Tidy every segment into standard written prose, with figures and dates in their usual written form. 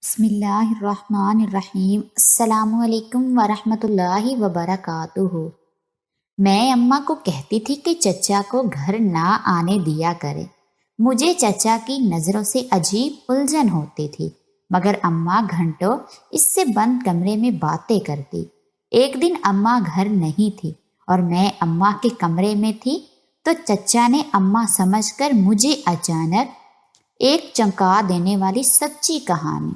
بسم اللہ الرحمن الرحیم۔ السلام علیکم ورحمۃ اللہ وبرکاتہ۔ میں اماں کو کہتی تھی کہ چچا کو گھر نہ آنے دیا کرے۔ مجھے چچا کی نظروں سے عجیب الجھن ہوتی تھی، مگر اماں گھنٹوں اس سے بند کمرے میں باتیں کرتی۔ ایک دن اماں گھر نہیں تھی اور میں اماں کے کمرے میں تھی، تو چچا نے اماں سمجھ کر مجھے اچانک ایک چونکا دینے والی سچی کہانی۔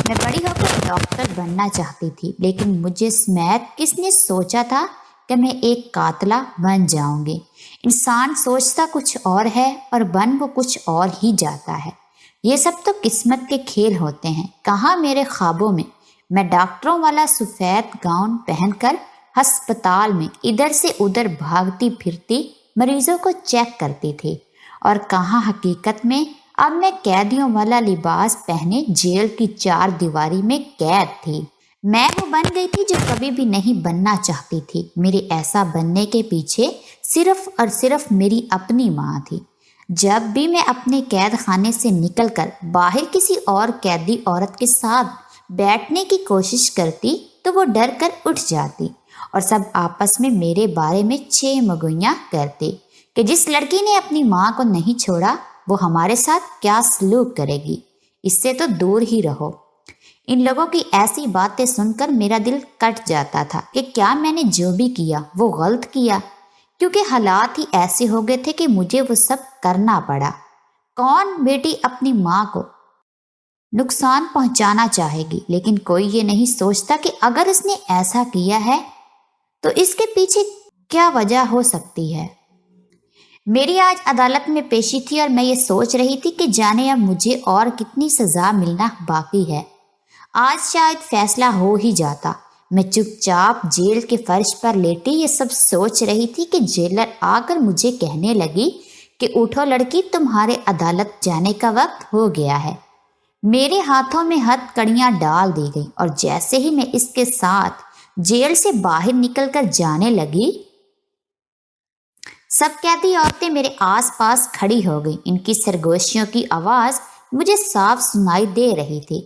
میں بڑی ہو کر ڈاکٹر بننا چاہتی تھی، لیکن مجھے سمیت کس نے سوچا تھا کہ میں ایک قاتلہ بن جاؤں گی۔ انسان سوچتا کچھ اور ہے اور بن وہ کچھ اور ہی جاتا ہے۔ یہ سب تو قسمت کے کھیل ہوتے ہیں۔ کہاں میرے خوابوں میں ڈاکٹروں والا سفید گاؤن پہن کر ہسپتال میں ادھر سے ادھر بھاگتی پھرتی مریضوں کو چیک کرتی تھی، اور کہاں حقیقت میں اب میں قیدیوں والا لباس پہنے جیل کی چار دیواری میں قید تھی۔ میں وہ بن گئی تھی جو کبھی بھی نہیں بننا چاہتی تھی۔ میرے ایسا بننے کے پیچھے صرف اور صرف میری اپنی ماں تھی۔ جب بھی میں اپنے قید خانے سے نکل کر باہر کسی اور قیدی عورت کے ساتھ بیٹھنے کی کوشش کرتی تو وہ ڈر کر اٹھ جاتی، اور سب آپس میں میرے بارے میں چھ مگوئیاں کرتے کہ جس لڑکی نے اپنی ماں کو نہیں چھوڑا وہ ہمارے ساتھ کیا سلوک کرے گی، اس سے تو دور ہی رہو۔ ان لوگوں کی ایسی باتیں سن کر میرا دل کٹ جاتا تھا کہ کیا میں نے جو بھی کیا وہ غلط کیا، کیونکہ حالات ہی ایسے ہو گئے تھے کہ مجھے وہ سب کرنا پڑا۔ کون بیٹی اپنی ماں کو نقصان پہنچانا چاہے گی، لیکن کوئی یہ نہیں سوچتا کہ اگر اس نے ایسا کیا ہے تو اس کے پیچھے کیا وجہ ہو سکتی ہے۔ میری آج عدالت میں پیشی تھی اور میں یہ سوچ رہی تھی کہ جانے اب مجھے اور کتنی سزا ملنا باقی ہے۔ آج شاید فیصلہ ہو ہی جاتا۔ میں چپ چاپ جیل کے فرش پر لیٹی یہ سب سوچ رہی تھی کہ جیلر آ کر مجھے کہنے لگی کہ اٹھو لڑکی، تمہارے عدالت جانے کا وقت ہو گیا ہے۔ میرے ہاتھوں میں ہتھ کڑیاں ڈال دی گئی، اور جیسے ہی میں اس کے ساتھ جیل سے باہر نکل کر جانے لگی، سب قیدی عورتیں میرے آس پاس کھڑی ہو گئیں۔ ان کی سرگوشیوں کی آواز مجھے صاف سنائی دے رہی تھی۔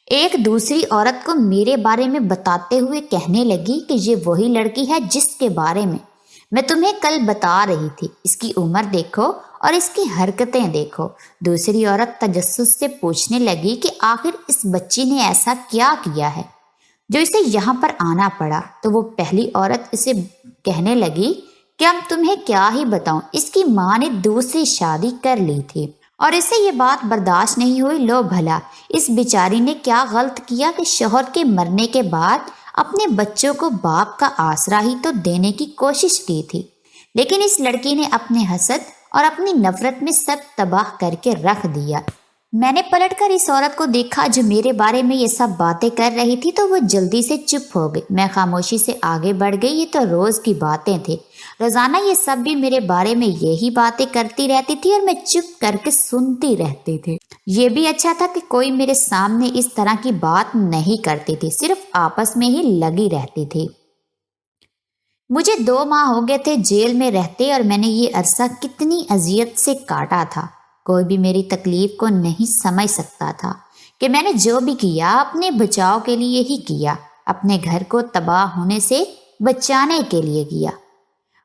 ایک دوسری عورت کو میرے بارے میں بتاتے ہوئے کہنے لگی کہ یہ وہی لڑکی ہے جس کے بارے میں تمہیں کل بتا رہی تھی۔ اس کی عمر دیکھو اور اس کی حرکتیں دیکھو۔ دوسری عورت تجسس سے پوچھنے لگی کہ آخر اس بچی نے ایسا کیا کیا ہے جو اسے یہاں پر آنا پڑا، تو وہ پہلی عورت اسے کہنے لگی کہ اب تمہیں کیا ہی بتاؤں، اس کی ماں نے دوسری شادی کر لی تھی اور اسے یہ بات برداشت نہیں ہوئی۔ لو بھلا اس بیچاری نے کیا غلط کیا کہ شوہر کے مرنے کے بعد اپنے بچوں کو باپ کا آسرا ہی تو دینے کی کوشش کی تھی، لیکن اس لڑکی نے اپنے حسد اور اپنی نفرت میں سب تباہ کر کے رکھ دیا۔ میں نے پلٹ کر اس عورت کو دیکھا جو میرے بارے میں یہ سب باتیں کر رہی تھی، تو وہ جلدی سے چپ ہو گئی۔ میں خاموشی سے آگے بڑھ گئی۔ یہ تو روز کی باتیں تھیں، روزانہ یہ سب بھی میرے بارے میں یہی باتیں کرتی رہتی تھی اور میں چپ کر کے سنتی رہتی تھی۔ یہ بھی اچھا تھا کہ کوئی میرے سامنے اس طرح کی بات نہیں کرتی تھی، صرف آپس میں ہی لگی رہتی تھی۔ مجھے 2 ماہ ہو گئے تھے جیل میں رہتے، اور میں نے یہ عرصہ کتنی اذیت سے کاٹا تھا۔ کوئی بھی میری تکلیف کو نہیں سمجھ سکتا تھا کہ میں نے جو بھی کیا اپنے بچاؤ کے لیے ہی کیا، اپنے گھر کو تباہ ہونے سے بچانے کے لیے کیا۔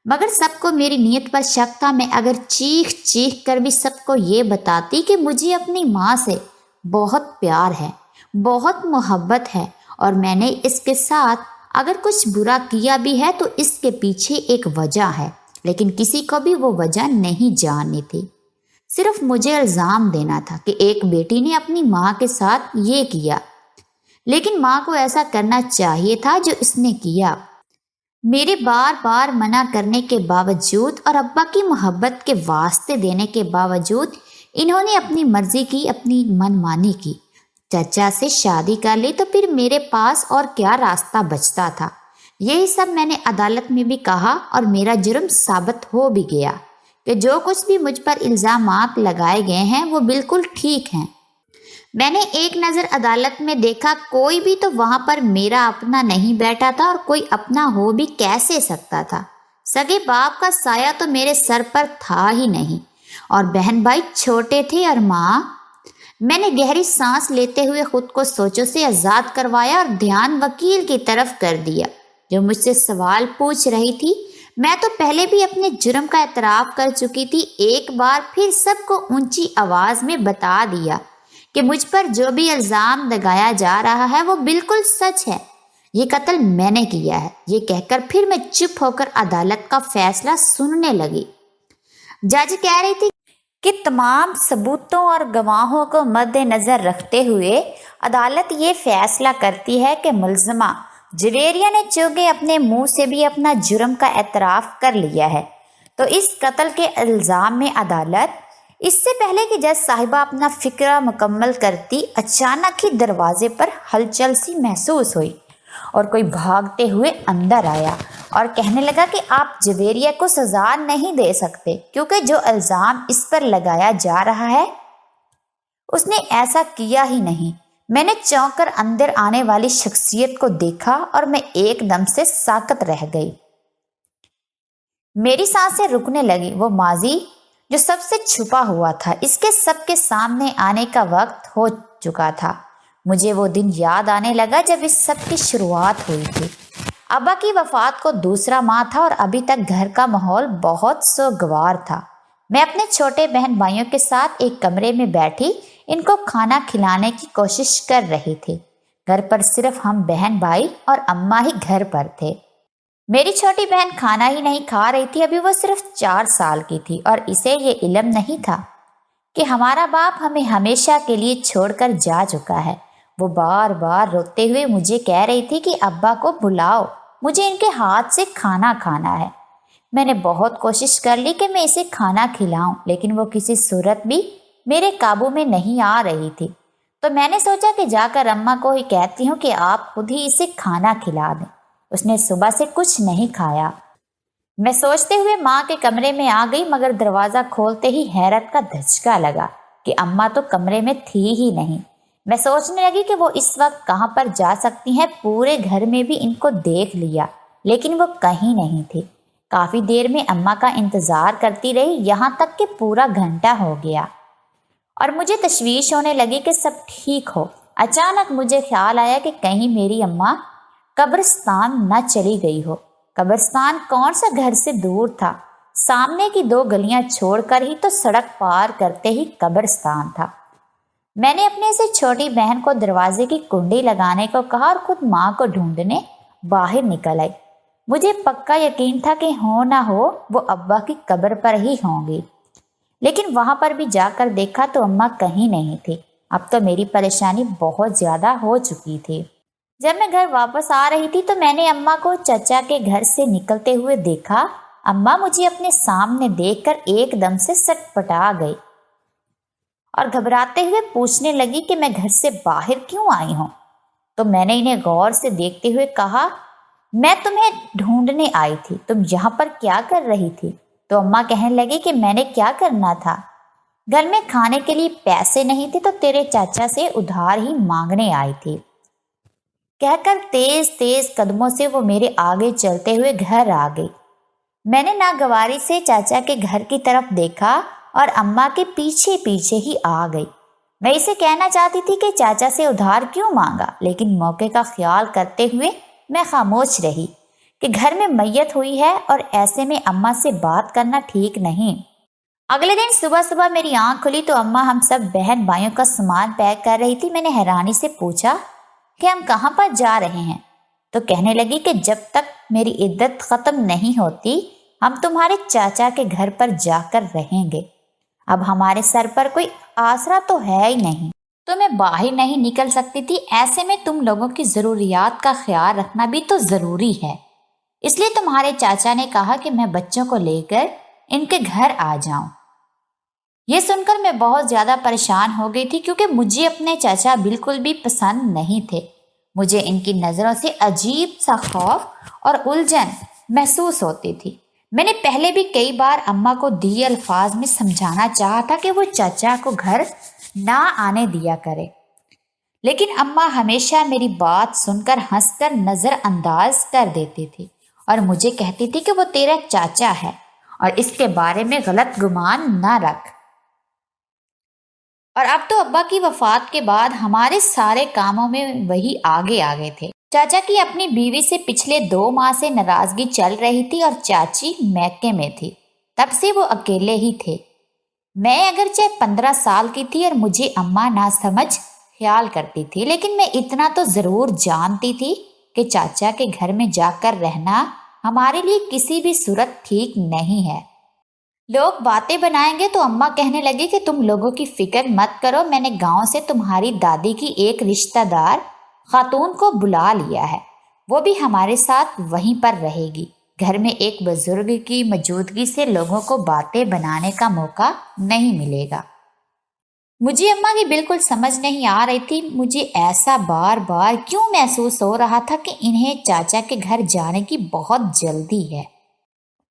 مگر سب کو میری نیت پر شک تھا۔ میں اگر چیخ چیخ کر بھی سب کو یہ بتاتی کہ مجھے اپنی ماں سے بہت پیار ہے، بہت محبت ہے، اور میں نے اس کے ساتھ اگر کچھ برا کیا بھی ہے تو اس کے پیچھے ایک وجہ ہے، لیکن کسی کو بھی وہ وجہ نہیں جاننی تھی۔ صرف مجھے الزام دینا تھا کہ ایک بیٹی نے اپنی ماں کے ساتھ یہ کیا، لیکن ماں کو ایسا کرنا چاہیے تھا جو اس نے کیا۔ میرے بار بار منع کرنے کے باوجود اور ابا کی محبت کے واسطے دینے کے باوجود انہوں نے اپنی مرضی کی، اپنی من مانی کی۔ چچا سے شادی کر لی تو پھر میرے پاس اور کیا راستہ بچتا تھا۔ یہی سب میں نے عدالت میں بھی کہا، اور میرا جرم ثابت ہو بھی گیا کہ جو کچھ بھی مجھ پر الزامات لگائے گئے ہیں وہ بالکل ٹھیک ہیں۔ میں نے ایک نظر عدالت میں دیکھا، کوئی بھی تو وہاں پر میرا اپنا نہیں بیٹھا تھا، اور کوئی اپنا ہو بھی کیسے سکتا تھا۔ سگے باپ کا سایہ تو میرے سر پر تھا ہی نہیں، اور بہن بھائی چھوٹے تھے، اور ماں میں نے گہری سانس لیتے ہوئے خود کو سوچوں سے آزاد کروایا اور دھیان وکیل کی طرف کر دیا جو مجھ سے سوال پوچھ رہی تھی۔ میں تو پہلے بھی اپنے جرم کا اعتراف کر چکی تھی، ایک بار پھر سب کو اونچی آواز میں بتا دیا کہ مجھ پر جو بھی الزام لگایا جا رہا ہے وہ بالکل سچ ہے، یہ قتل میں نے کیا ہے۔ یہ کہہ کر پھر میں چپ ہو کر عدالت کا فیصلہ سننے لگی۔ جج کہہ رہی تھی کہ تمام ثبوتوں اور گواہوں کو مد نظر رکھتے ہوئے عدالت یہ فیصلہ کرتی ہے کہ ملزمہ جویریہ نے چونکہ اپنے منہ سے بھی اپنا جرم کا اعتراف کر لیا ہے تو اس قتل کے الزام میں عدالت اس سے پہلے کہ جج صاحبہ اپنا فکرہ مکمل کرتی اچانک ہی دروازے پر ہلچل سی محسوس ہوئی اور کوئی بھاگتے ہوئے اندر آیا اور کہنے لگا کہ آپ جویریہ کو سزا نہیں دے سکتے کیونکہ جو الزام اس پر لگایا جا رہا ہے اس نے ایسا کیا ہی نہیں۔ میں نے چونک کر اندر آنے والی شخصیت کو دیکھا اور میں ایک دم سے ساکت رہ گئی۔ میری سانسیں رکنے لگی۔ وہ ماضی جو سب سے چھپا ہوا تھا اس کے سب کے سامنے آنے کا وقت ہو چکا تھا۔ مجھے وہ دن یاد آنے لگا جب اس سب کی شروعات ہوئی تھی۔ ابا کی وفات کو دوسرا ماہ تھا اور ابھی تک گھر کا ماحول بہت سوگوار تھا۔ میں اپنے چھوٹے بہن بھائیوں کے ساتھ ایک کمرے میں بیٹھی ان کو کھانا کھلانے کی کوشش کر رہی تھی۔ گھر پر صرف ہم بہن بھائی اور اماں ہی گھر پر تھے۔ میری چھوٹی بہن کھانا ہی نہیں کھا رہی تھی، ابھی وہ صرف 4 سال کی تھی اور اسے یہ علم نہیں تھا کہ ہمارا باپ ہمیں ہمیشہ کے لیے چھوڑ کر جا چکا ہے۔ وہ بار بار روتے ہوئے مجھے کہہ رہی تھی کہ ابا کو بلاؤ، مجھے ان کے ہاتھ سے کھانا کھانا ہے۔ میں نے بہت کوشش کر لی کہ میں اسے کھانا کھلاؤں لیکن وہ کسی صورت بھی میرے قابو میں نہیں آ رہی تھی، تو میں نے سوچا کہ جا کر اماں کو ہی کہتی ہوں کہ آپ خود ہی اسے کھانا کھلا دیں۔ اس نے صبح سے کچھ نہیں کھایا۔ میں سوچتے ہوئے ماں کے کمرے میں آ گئی مگر دروازہ کھولتے ہی حیرت کا دھچکا لگا کہ اماں تو کمرے میں تھی ہی نہیں۔ میں سوچنے لگی کہ وہ اس وقت کہاں پر جا سکتی ہیں، پورے گھر میں بھی ان کو دیکھ لیا لیکن وہ کہیں نہیں تھی۔ کافی دیر میں اماں کا انتظار کرتی رہی، یہاں تک کہ پورا گھنٹہ ہو گیا اور مجھے تشویش ہونے لگی کہ سب ٹھیک ہو۔ اچانک مجھے خیال آیا کہ کہیں میری اماں قبرستان نہ چلی گئی ہو۔ قبرستان کون سا گھر سے دور تھا، سامنے کی 2 گلیاں چھوڑ کر ہی تو سڑک پار کرتے ہی قبرستان تھا۔ میں نے اپنے سے چھوٹی بہن کو دروازے کی کنڈی لگانے کو کہا اور خود ماں کو ڈھونڈنے باہر نکل آئی۔ مجھے پکا یقین تھا کہ ہو نہ ہو وہ ابا کی قبر پر ہی ہوں گی، لیکن وہاں پر بھی جا کر دیکھا تو اماں کہیں نہیں تھی۔ اب تو میری پریشانی بہت زیادہ ہو چکی تھی۔ جب میں گھر واپس آ رہی تھی تو میں نے اماں کو چچا کے گھر سے نکلتے ہوئے دیکھا۔ اماں مجھے اپنے سامنے دیکھ کر ایک دم سے سٹپٹا گئی اور گھبراتے ہوئے پوچھنے لگی کہ میں گھر سے باہر کیوں آئی ہوں؟ تو میں نے انہیں غور سے دیکھتے ہوئے کہا، میں تمہیں ڈھونڈنے آئی تھی، تم یہاں پر کیا کر رہی تھی؟ تو اماں کہنے لگی کہ میں نے کیا کرنا تھا، گھر میں کھانے کے لیے پیسے نہیں تھے تو تیرے چاچا سے ادھار ہی مانگنے آئی تھی۔ کہہ کر تیز تیز قدموں سے وہ میرے آگے چلتے ہوئے گھر آ گئی۔ میں نے ناگواری سے چاچا کے گھر کی طرف دیکھا اور اماں کے پیچھے پیچھے ہی آ گئی۔ میں اسے کہنا چاہتی تھی کہ چاچا سے ادھار کیوں مانگا، لیکن موقع کا خیال کرتے ہوئے میں خاموش رہی کہ گھر میں میت ہوئی ہے اور ایسے میں اماں سے بات کرنا ٹھیک نہیں۔ اگلے دن صبح صبح میری آنکھ کھلی تو اماں ہم سب بہن بھائیوں کا سامان پیک کر رہی تھی۔ میں نے حیرانی سے پوچھا کہ ہم کہاں پر جا رہے ہیں؟ تو کہنے لگی کہ جب تک میری عدت ختم نہیں ہوتی ہم تمہارے چاچا کے گھر پر جا کر رہیں گے۔ اب ہمارے سر پر کوئی آسرا تو ہے ہی نہیں، تو میں باہر نہیں نکل سکتی تھی، ایسے میں تم لوگوں کی ضروریات کا خیال رکھنا بھی تو ضروری ہے، اس لیے تمہارے چاچا نے کہا کہ میں بچوں کو لے کر ان کے گھر آ جاؤں۔ یہ سن کر میں بہت زیادہ پریشان ہو گئی تھی کیونکہ مجھے اپنے چاچا بالکل بھی پسند نہیں تھے۔ مجھے ان کی نظروں سے عجیب سا خوف اور الجھن محسوس ہوتی تھی۔ میں نے پہلے بھی کئی بار اماں کو دیے الفاظ میں سمجھانا چاہا تھا کہ وہ چاچا کو گھر نہ آنے دیا کرے، لیکن اماں ہمیشہ میری بات سن کر ہنس کر نظر انداز کر دیتی تھی اور مجھے کہتی تھی کہ وہ تیرا چاچا ہے اور اس کے بارے میں غلط گمان نہ رکھ۔ اور اب تو ابا کی وفات کے بعد ہمارے سارے کاموں میں وہی آگے آگے تھے۔ چاچا کی اپنی بیوی سے پچھلے 2 ماہ سے ناراضگی چل رہی تھی اور چاچی میکے میں تھی، تب سے وہ اکیلے ہی تھے۔ میں اگرچہ 15 سال کی تھی اور مجھے اماں نہ سمجھ خیال کرتی تھی، لیکن میں اتنا تو ضرور جانتی تھی کہ چاچا کے گھر میں جا کر رہنا ہمارے لیے کسی بھی صورت ٹھیک نہیں ہے۔ لوگ باتیں بنائیں گے تو اماں کہنے لگی کہ تم لوگوں کی فکر مت کرو، میں نے گاؤں سے تمہاری دادی کی ایک رشتہ دار خاتون کو بلا لیا ہے، وہ بھی ہمارے ساتھ وہیں پر رہے گی۔ گھر میں ایک بزرگ کی موجودگی سے لوگوں کو باتیں بنانے کا موقع نہیں ملے گا۔ مجھے اماں کی بالکل سمجھ نہیں آ رہی تھی، مجھے ایسا بار بار کیوں محسوس ہو رہا تھا کہ انہیں چاچا کے گھر جانے کی بہت جلدی ہے۔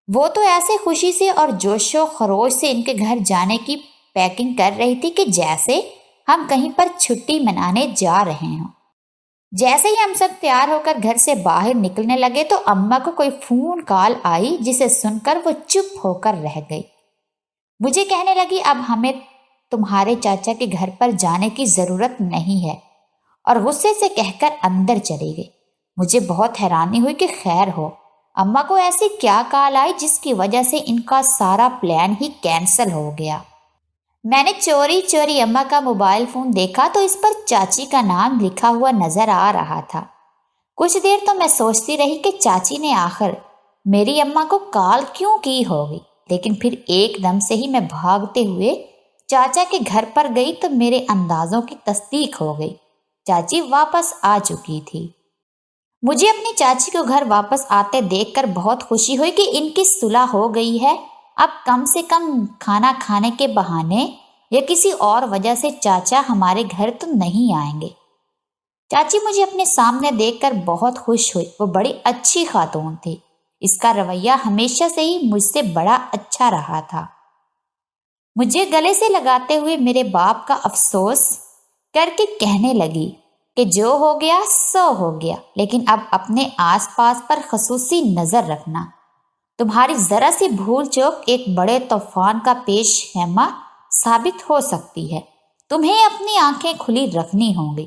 وہ تو ایسے خوشی سے اور جوش و خروش سے ان کے گھر جانے کی پیکنگ کر رہی تھی کہ جیسے ہم کہیں پر چھٹی منانے جا رہے ہوں۔ جیسے ہی ہم سب تیار ہو کر گھر سے باہر نکلنے لگے تو اماں کو کوئی فون کال آئی، جسے سن کر وہ چپ ہو کر رہ گئی۔ مجھے کہنے لگی اب ہمیں تمہارے چاچا کے گھر پر جانے کی ضرورت نہیں ہے، اور غصے سے کہہ کر اندر چلی گئی۔ مجھے بہت حیرانی ہوئی کہ خیر ہو، اماں کو ایسی کیا کال آئی جس کی وجہ سے ان کا سارا پلان ہی کینسل ہو گیا۔ میں نے چوری چوری اماں کا موبائل فون دیکھا تو اس پر چاچی کا نام لکھا ہوا نظر آ رہا تھا۔ کچھ دیر تو میں سوچتی رہی کہ چاچی نے آخر میری اماں کو کال کیوں کی ہوگی، لیکن پھر ایک دم سے ہی میں بھاگتے ہوئے چاچا کے گھر پر گئی تو میرے اندازوں کی تصدیق ہو گئی، چاچی واپس آ چکی تھی۔ مجھے اپنی چاچی کو گھر واپس آتے دیکھ کر بہت خوشی ہوئی کہ ان کی صلح ہو گئی ہے۔ اب کم سے کم کھانا کھانے کے بہانے یا کسی اور وجہ سے چاچا ہمارے گھر تو نہیں آئیں گے۔ چاچی مجھے اپنے سامنے دیکھ کر بہت خوش ہوئی، وہ بڑی اچھی خاتون تھی، اس کا رویہ ہمیشہ سے ہی مجھ سے بڑا اچھا رہا تھا۔ مجھے گلے سے لگاتے ہوئے میرے باپ کا افسوس کر کے کہنے لگی کہ جو ہو گیا سو ہو گیا، لیکن اب اپنے آس پاس پر خصوصی نظر رکھنا، تمہاری ذرا سی بھول چوک ایک بڑے طوفان کا پیش خیمہ ثابت ہو سکتی ہے، تمہیں اپنی آنکھیں کھلی رکھنی ہوں گی۔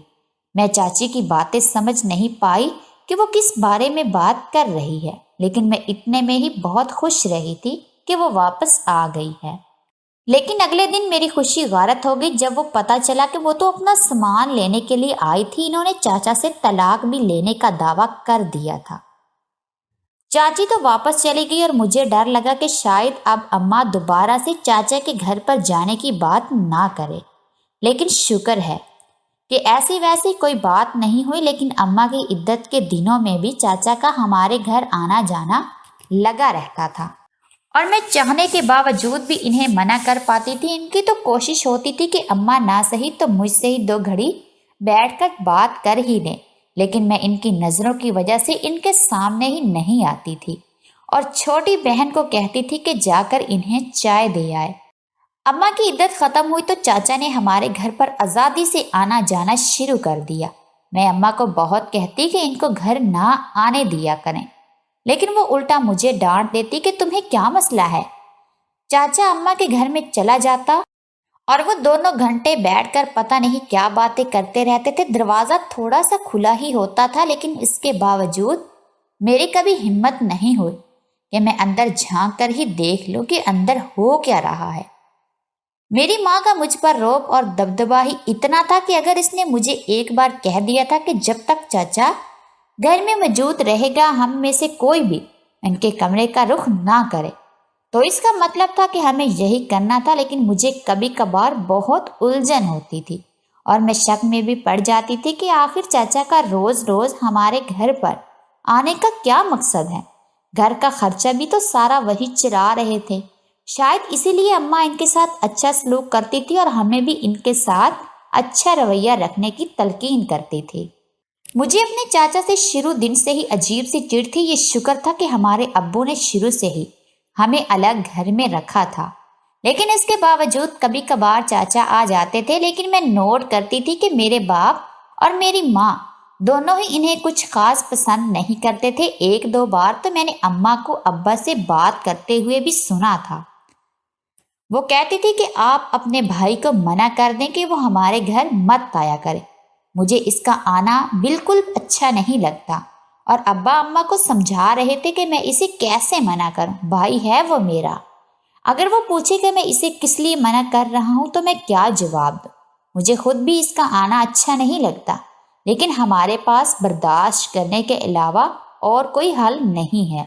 میں چاچی کی باتیں سمجھ نہیں پائی کہ وہ کس بارے میں بات کر رہی ہے، لیکن میں اتنے میں ہی بہت خوش رہی تھی کہ وہ واپس آ گئی ہے۔ لیکن اگلے دن میری خوشی غارت ہو گئی جب وہ پتا چلا کہ وہ تو اپنا سامان لینے کے لیے آئی تھی، انہوں نے چاچا سے طلاق بھی لینے کا دعویٰ کر دیا تھا۔ چاچی تو واپس چلی گئی اور مجھے ڈر لگا کہ شاید اب اماں دوبارہ سے چاچا کے گھر پر جانے کی بات نہ کرے، لیکن شکر ہے کہ ایسی ویسی کوئی بات نہیں ہوئی۔ لیکن اماں کی عدت کے دنوں میں بھی چاچا کا ہمارے گھر آنا جانا لگا رہتا تھا، اور میں چاہنے کے باوجود بھی انہیں منع کر پاتی تھی۔ ان کی تو کوشش ہوتی تھی کہ اماں نہ سہی تو مجھ سے ہی 2 گھڑی بیٹھ کر بات کر ہی لیں، لیکن میں ان کی نظروں کی وجہ سے ان کے سامنے ہی نہیں آتی تھی، اور چھوٹی بہن کو کہتی تھی کہ جا کر انہیں چائے دے آئے۔ اماں کی عدت ختم ہوئی تو چاچا نے ہمارے گھر پر آزادی سے آنا جانا شروع کر دیا۔ میں اماں کو بہت کہتی کہ ان کو گھر نہ آنے دیا کریں، لیکن وہ الٹا مجھے ڈانٹ دیتی کہ تمہیں کیا مسئلہ ہے۔ چاچا اماں کے گھر میں چلا جاتا اور وہ دونوں گھنٹے بیٹھ کر پتہ نہیں کیا باتیں کرتے رہتے تھے۔ دروازہ تھوڑا سا کھلا ہی ہوتا تھا، لیکن اس کے باوجود میری کبھی ہمت نہیں ہوئی کہ میں اندر جھانک کر ہی دیکھ لوں کہ اندر ہو کیا رہا ہے۔ میری ماں کا مجھ پر رعب اور دبدبا ہی اتنا تھا کہ اگر اس نے مجھے ایک بار کہہ دیا تھا کہ جب تک چاچا گھر میں موجود رہے گا ہم میں سے کوئی بھی ان کے کمرے کا رخ نہ کرے، تو اس کا مطلب تھا کہ ہمیں یہی کرنا تھا۔ لیکن مجھے کبھی کبھار بہت الجھن ہوتی تھی اور میں شک میں بھی پڑ جاتی تھی کہ آخر چاچا کا روز روز ہمارے گھر پر آنے کا کیا مقصد ہے۔ گھر کا خرچہ بھی تو سارا وہی چلا رہے تھے، شاید اسی لیے اماں ان کے ساتھ اچھا سلوک کرتی تھی اور ہمیں بھی ان کے ساتھ اچھا رویہ رکھنے کی تلقین کرتی تھی۔ مجھے اپنے چاچا سے شروع دن سے ہی عجیب سی چڑ تھی۔ یہ شکر تھا کہ ہمارے ابو نے شروع سے ہی ہمیں الگ گھر میں رکھا تھا، لیکن اس کے باوجود کبھی کبھار چاچا آ جاتے تھے۔ لیکن میں نوٹ کرتی تھی کہ میرے باپ اور میری ماں دونوں ہی انہیں کچھ خاص پسند نہیں کرتے تھے۔ 1-2 بار تو میں نے اماں کو ابا سے بات کرتے ہوئے بھی سنا تھا۔ وہ کہتی تھی کہ آپ اپنے بھائی کو منع کر دیں کہ وہ ہمارے گھر مت آیا کرے، مجھے اس کا آنا بالکل اچھا نہیں لگتا، اور ابا اماں کو سمجھا رہے تھے کہ میں اسے کیسے منع کروں، بھائی ہے وہ میرا۔ اگر وہ پوچھے کہ میں اسے کس لیے منع کر رہا ہوں تو میں کیا جواب دوں؟ مجھے خود بھی اس کا آنا اچھا نہیں لگتا، لیکن ہمارے پاس برداشت کرنے کے علاوہ اور کوئی حل نہیں ہے۔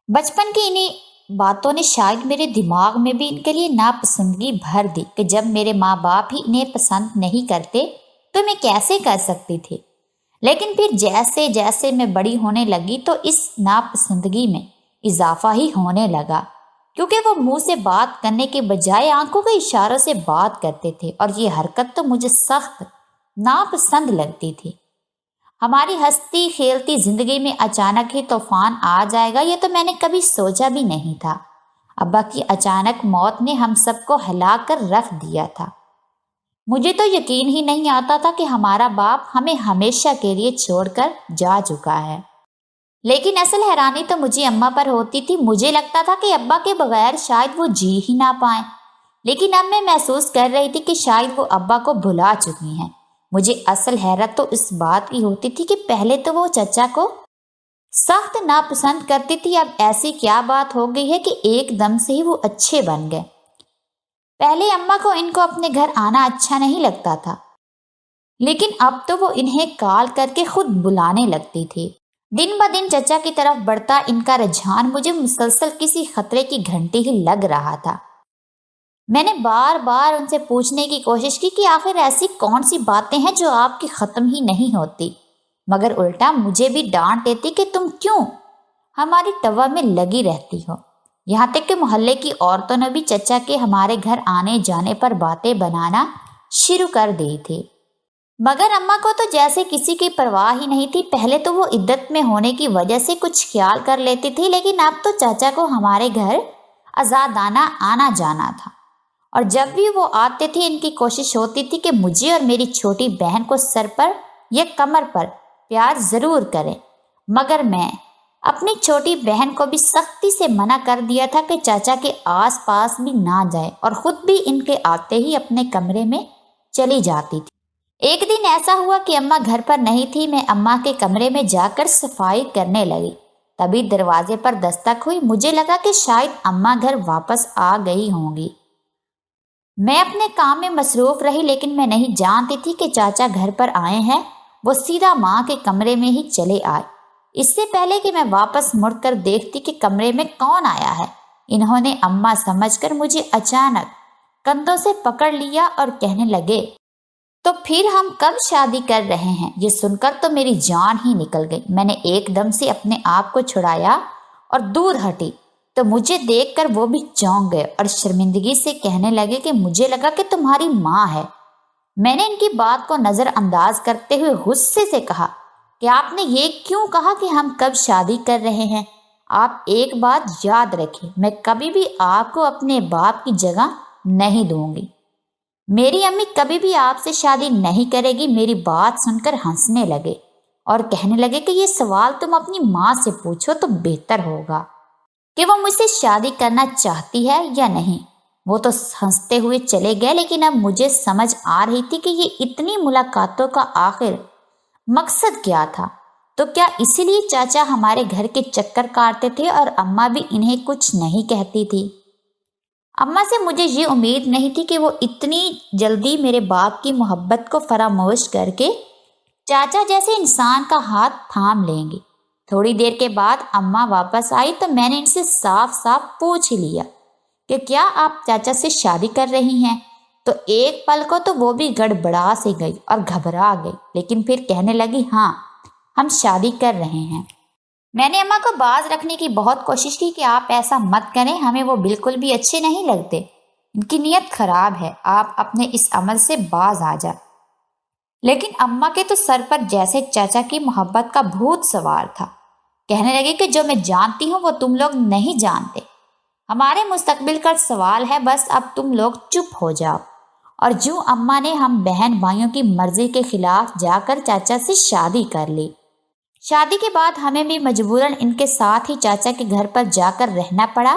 بچپن کی انہی باتوں نے شاید میرے دماغ میں بھی ان کے لیے ناپسندگی بھر دی کہ جب میرے ماں باپ ہی انہیں پسند نہیں کرتے تو میں کیسے کر سکتی تھی۔ لیکن پھر جیسے جیسے میں بڑی ہونے لگی تو اس ناپسندگی میں اضافہ ہی ہونے لگا، کیونکہ وہ منہ سے بات کرنے کے بجائے آنکھوں کے اشاروں سے بات کرتے تھے، اور یہ حرکت تو مجھے سخت ناپسند لگتی تھی۔ ہماری ہنستی کھیلتی زندگی میں اچانک ہی طوفان آ جائے گا، یہ تو میں نے کبھی سوچا بھی نہیں تھا۔ ابا کی اچانک موت نے ہم سب کو ہلا کر رکھ دیا تھا۔ مجھے تو یقین ہی نہیں آتا تھا کہ ہمارا باپ ہمیں ہمیشہ کے لیے چھوڑ کر جا چکا ہے۔ لیکن اصل حیرانی تو مجھے اماں پر ہوتی تھی۔ مجھے لگتا تھا کہ ابا کے بغیر شاید وہ جی ہی نہ پائیں، لیکن اب میں محسوس کر رہی تھی کہ شاید وہ ابا کو بھلا چکی ہیں۔ مجھے اصل حیرت تو اس بات کی ہوتی تھی کہ پہلے تو وہ چچا کو سخت ناپسند کرتی تھی، اب ایسی کیا بات ہو گئی ہے کہ ایک دم سے ہی وہ اچھے بن گئے۔ پہلے اماں کو ان کو اپنے گھر آنا اچھا نہیں لگتا تھا، لیکن اب تو وہ انہیں کال کر کے خود بلانے لگتی تھی۔ دن بہ دن چچا کی طرف بڑھتا ان کا رجحان مجھے مسلسل کسی خطرے کی گھنٹی ہی لگ رہا تھا۔ میں نے بار بار ان سے پوچھنے کی کوشش کی کہ آخر ایسی کون سی باتیں ہیں جو آپ کی ختم ہی نہیں ہوتی، مگر الٹا مجھے بھی ڈانٹ دیتی کہ تم کیوں ہماری ٹوا میں لگی رہتی ہو۔ یہاں تک کہ محلے کی عورتوں نے بھی چچا کے ہمارے گھر آنے جانے پر باتیں بنانا شروع کر دی تھی، مگر اماں کو تو جیسے کسی کی پرواہ ہی نہیں تھی۔ پہلے تو وہ عدت میں ہونے کی وجہ سے کچھ خیال کر لیتی تھی، لیکن اب تو چاچا کو ہمارے گھر آزادانہ آنا جانا تھا، اور جب بھی وہ آتے تھے ان کی کوشش ہوتی تھی کہ مجھے اور میری چھوٹی بہن کو سر پر یا کمر پر پیار ضرور کریں، مگر میں اپنی چھوٹی بہن کو بھی سختی سے منع کر دیا تھا کہ چاچا کے آس پاس بھی نہ جائے، اور خود بھی ان کے آتے ہی اپنے کمرے میں چلی جاتی تھی۔ ایک دن ایسا ہوا کہ اماں گھر پر نہیں تھی، میں اماں کے کمرے میں جا کر صفائی کرنے لگی، تبھی دروازے پر دستک ہوئی۔ مجھے لگا کہ شاید اماں گھر واپس آ گئی ہوں گی۔ میں اپنے کام میں مصروف رہی، لیکن میں نہیں جانتی تھی کہ چاچا گھر پر آئے ہیں۔ وہ سیدھا ماں کے کمرے میں ہی چلے آئے، اس سے پہلے کہ میں واپس مڑ کر دیکھتی کہ کمرے میں کون آیا ہے۔ انہوں نے اماں سمجھ کر مجھے اچانک کندھوں سے پکڑ لیا اور کہنے لگے، تو پھر ہم کب شادی کر رہے ہیں؟ یہ سن کر تو میری جان ہی نکل گئی۔ میں نے ایک دم سے اپنے آپ کو چھڑایا اور دور ہٹی تو مجھے دیکھ کر وہ بھی چونک گئے اور شرمندگی سے کہنے لگے کہ مجھے لگا کہ تمہاری ماں ہے۔ میں نے ان کی بات کو نظر انداز کرتے ہوئے غصے سے کہا کہ آپ نے یہ کیوں کہا کہ ہم کب شادی کر رہے ہیں؟ آپ ایک بات یاد رکھیں، میں کبھی بھی آپ کو اپنے باپ کی جگہ نہیں دوں گی۔ میری امی کبھی بھی آپ سے شادی نہیں کرے گی۔ میری بات سن کر ہنسنے لگے اور کہنے لگے کہ یہ سوال تم اپنی ماں سے پوچھو تو بہتر ہوگا کہ وہ مجھ سے شادی کرنا چاہتی ہے یا نہیں۔ وہ تو ہنستے ہوئے چلے گئے، لیکن اب مجھے سمجھ آ رہی تھی کہ یہ اتنی ملاقاتوں کا آخر مقصد کیا تھا۔ تو کیا اسی لیے چاچا ہمارے گھر کے چکر کاٹتے تھے اور اماں بھی انہیں کچھ نہیں کہتی تھی؟ اماں سے مجھے یہ امید نہیں تھی کہ وہ اتنی جلدی میرے باپ کی محبت کو فراموش کر کے چاچا جیسے انسان کا ہاتھ تھام لیں گی۔ تھوڑی دیر کے بعد اماں واپس آئی تو میں نے ان سے صاف صاف پوچھ ہی لیا کہ کیا آپ چاچا سے شادی کر رہی ہیں؟ تو ایک پل کو تو وہ بھی گڑبڑا سے گئی اور گھبرا گئی، لیکن پھر کہنے لگی، ہاں ہم شادی کر رہے ہیں۔ میں نے اماں کو باز رکھنے کی بہت کوشش کی کہ آپ ایسا مت کریں، ہمیں وہ بالکل بھی اچھے نہیں لگتے، ان کی نیت خراب ہے، آپ اپنے اس عمل سے باز آ جائیں۔ لیکن اماں کے تو سر پر جیسے چاچا کی محبت کا بھوت سوار تھا۔ کہنے لگے کہ جو میں جانتی ہوں وہ تم لوگ نہیں جانتے، ہمارے مستقبل کا سوال ہے، بس اب تم لوگ چپ ہو جاؤ۔ اور جو اماں نے ہم بہن بھائیوں کی مرضی کے خلاف جا کر چاچا سے شادی کر لی۔ شادی کے بعد ہمیں بھی مجبوراً ان کے ساتھ ہی چاچا کے گھر پر جا کر رہنا پڑا۔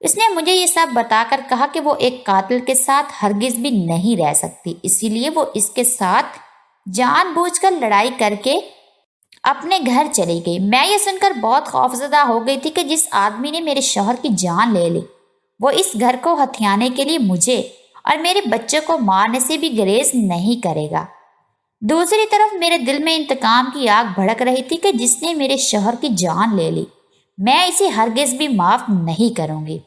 اس نے مجھے یہ سب بتا کر کہا کہ وہ ایک قاتل کے ساتھ ہرگز بھی نہیں رہ سکتی، اسی لیے وہ اس کے ساتھ جان بوجھ کر لڑائی کر کے اپنے گھر چلی گئی۔ میں یہ سن کر بہت خوفزدہ ہو گئی تھی کہ جس آدمی نے میرے شوہر کی جان لے لی وہ اس گھر کو ہتھیانے کے لیے مجھے اور میرے بچے کو مارنے سے بھی گریز نہیں کرے گا۔ دوسری طرف میرے دل میں انتقام کی آگ بھڑک رہی تھی کہ جس نے میرے شوہر کی جان لے لی میں اسے ہرگز بھی معاف نہیں کروں گی۔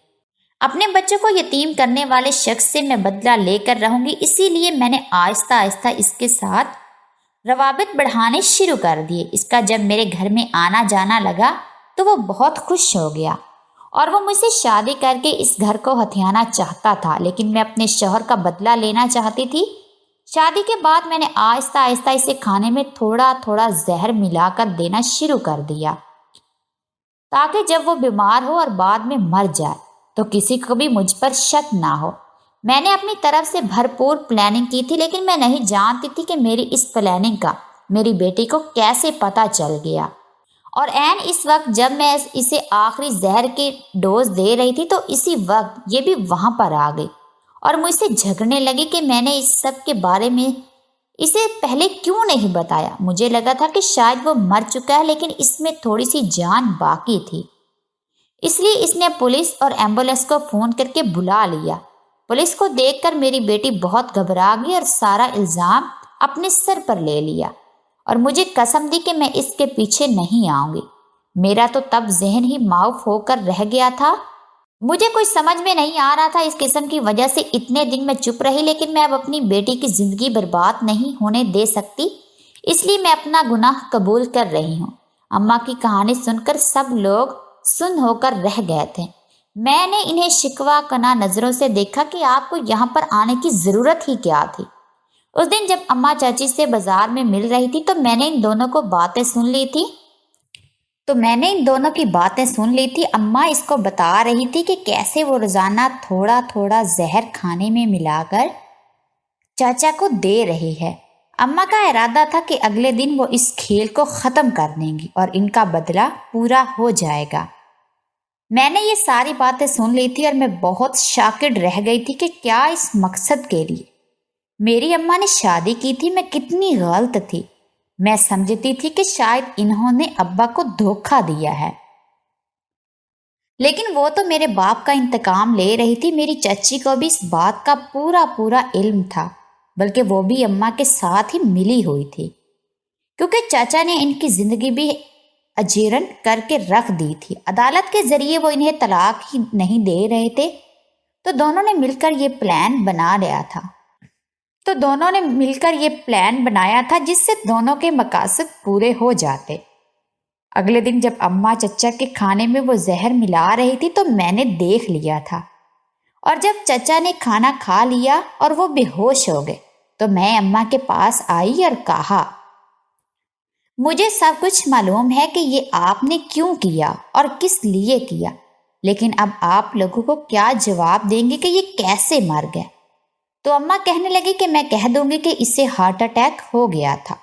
اپنے بچے کو یتیم کرنے والے شخص سے میں بدلہ لے کر رہوں گی، اسی لیے میں نے آہستہ آہستہ اس کے ساتھ روابط بڑھانے شروع کر دیے۔ اس کا جب میرے گھر میں آنا جانا لگا تو وہ بہت خوش ہو گیا اور وہ مجھ سے شادی کر کے اس گھر کو ہتھیانا چاہتا تھا، لیکن میں اپنے شوہر کا بدلہ لینا چاہتی تھی۔ شادی کے بعد میں نے آہستہ آہستہ اسے کھانے میں تھوڑا تھوڑا زہر ملا کر دینا شروع کر دیا تاکہ جب وہ بیمار ہو اور بعد میں مر جائے تو کسی کو بھی مجھ پر شک نہ ہو۔ میں نے اپنی طرف سے بھرپور پلاننگ کی تھی، لیکن میں نہیں جانتی تھی کہ میری اس پلاننگ کا میری بیٹی کو کیسے پتہ چل گیا۔ اور عین اس وقت جب میں اسے آخری زہر کی ڈوز دے رہی تھی تو اسی وقت یہ بھی وہاں پر آ گئی اور مجھ سے جھگڑنے لگی کہ میں نے اس سب کے بارے میں اسے پہلے کیوں نہیں بتایا۔ مجھے لگا تھا کہ شاید وہ مر چکا ہے، لیکن اس میں تھوڑی سی جان باقی تھی، اس لیے اس نے پولیس اور ایمبولینس کو فون کر کے بلا لیا۔ پولیس کو دیکھ کر میری بیٹی بہت گھبرا گئی اور سارا الزام اپنے سر پر لے لیا اور مجھے قسم دی کہ میں اس کے پیچھے نہیں آؤں گی۔ میرا تو تب ذہن ہی معاف ہو کر رہ گیا تھا۔ مجھے کچھ سمجھ میں نہیں آ رہا تھا، اس قسم کی وجہ سے اتنے دن میں چپ رہی، لیکن میں اب اپنی بیٹی کی زندگی برباد نہیں ہونے دے سکتی، اس لیے میں اپنا گناہ قبول کر رہی ہوں۔ اماں کی کہانی سن کر سب لوگ سن ہو کر رہ گئے تھے۔ میں نے انہیں شکوہ کنا نظروں سے دیکھا کہ آپ کو یہاں پر آنے کی ضرورت ہی کیا تھی۔ اس دن جب اماں چاچی سے بازار میں مل رہی تھی تو میں نے ان دونوں کی باتیں سن لی تھی۔ اماں اس کو بتا رہی تھی کہ کیسے وہ روزانہ تھوڑا تھوڑا زہر کھانے میں ملا کر چاچا کو دے رہی ہے۔ اماں کا ارادہ تھا کہ اگلے دن وہ اس کھیل کو ختم کر دیں گی اور ان کا بدلہ پورا ہو جائے گا۔ میں نے یہ ساری باتیں سن لی تھی اور میں بہت شاکڈ رہ گئی تھی کہ کیا اس مقصد کے لیے میری اماں نے شادی کی تھی۔ میں کتنی غلط تھی۔ میں سمجھتی تھی کہ شاید انہوں نے ابا کو دھوکہ دیا ہے، لیکن وہ تو میرے باپ کا انتقام لے رہی تھی۔ میری چچی کو بھی اس بات کا پورا علم تھا، بلکہ وہ بھی اماں کے ساتھ ہی ملی ہوئی تھی، کیونکہ چاچا نے ان کی زندگی بھی اجیرن کر کے رکھ دی تھی۔ عدالت کے ذریعے وہ انہیں طلاق ہی نہیں دے رہے تھے، تو دونوں نے مل کر یہ پلان بنایا تھا جس سے دونوں کے مقاصد پورے ہو جاتے۔ اگلے دن جب اماں چچا کے کھانے میں وہ زہر ملا رہی تھی تو میں نے دیکھ لیا تھا، اور جب چچا نے کھانا کھا لیا اور وہ بے ہوش ہو گئے تو میں اماں کے پاس آئی اور کہا، مجھے سب کچھ معلوم ہے کہ یہ آپ نے کیوں کیا اور کس لیے کیا، لیکن اب آپ لوگوں کو کیا جواب دیں گے کہ یہ کیسے مر گئے؟ تو اماں کہنے لگی کہ میں کہہ دوں گی کہ اسے ہارٹ اٹیک ہو گیا تھا۔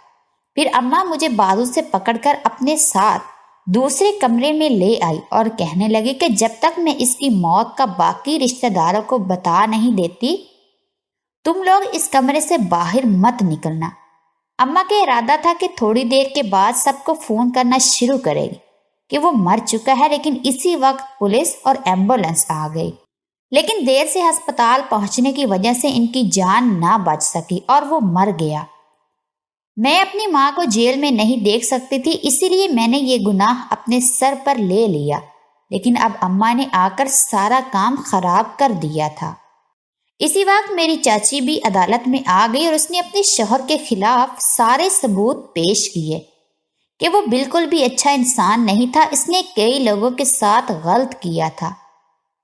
پھر اماں مجھے بازو سے پکڑ کر اپنے ساتھ دوسرے کمرے میں لے آئی اور کہنے لگی کہ جب تک میں اس کی موت کا باقی رشتہ داروں کو بتا نہیں دیتی تم لوگ اس کمرے سے باہر مت نکلنا۔ اماں کا ارادہ تھا کہ تھوڑی دیر کے بعد سب کو فون کرنا شروع کرے گی کہ وہ مر چکا ہے، لیکن اسی وقت پولیس اور ایمبولینس آ گئی، لیکن دیر سے ہسپتال پہنچنے کی وجہ سے ان کی جان نہ بچ سکی اور وہ مر گیا۔ میں اپنی ماں کو جیل میں نہیں دیکھ سکتی تھی، اسی لیے میں نے یہ گناہ اپنے سر پر لے لیا، لیکن اب اماں نے آ کر سارا کام خراب کر دیا تھا۔ اسی وقت میری چاچی بھی عدالت میں آ گئی اور اس نے اپنے شوہر کے خلاف سارے ثبوت پیش کیے کہ وہ بالکل بھی اچھا انسان نہیں تھا، اس نے کئی لوگوں کے ساتھ غلط کیا تھا،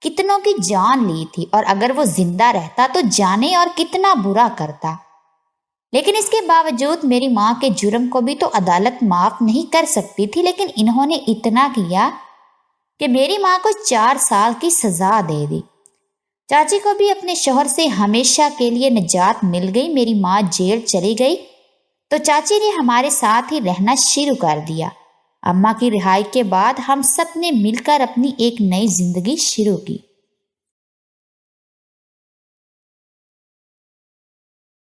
کتنوں کی جان لی تھی، اور اگر وہ زندہ رہتا تو جانے اور کتنا برا کرتا۔ لیکن اس کے باوجود میری ماں کے جرم کو بھی تو عدالت معاف نہیں کر سکتی تھی، لیکن انہوں نے اتنا کیا کہ میری ماں کو 4 سال کی سزا دے دی۔ چاچی کو بھی اپنے شوہر سے ہمیشہ کے لیے نجات مل گئی۔ میری ماں جیل چلی گئی تو چاچی نے ہمارے ساتھ ہی رہنا شروع کر دیا۔ اماں کی رہائی کے بعد ہم سب نے مل کر اپنی ایک نئی زندگی شروع کی۔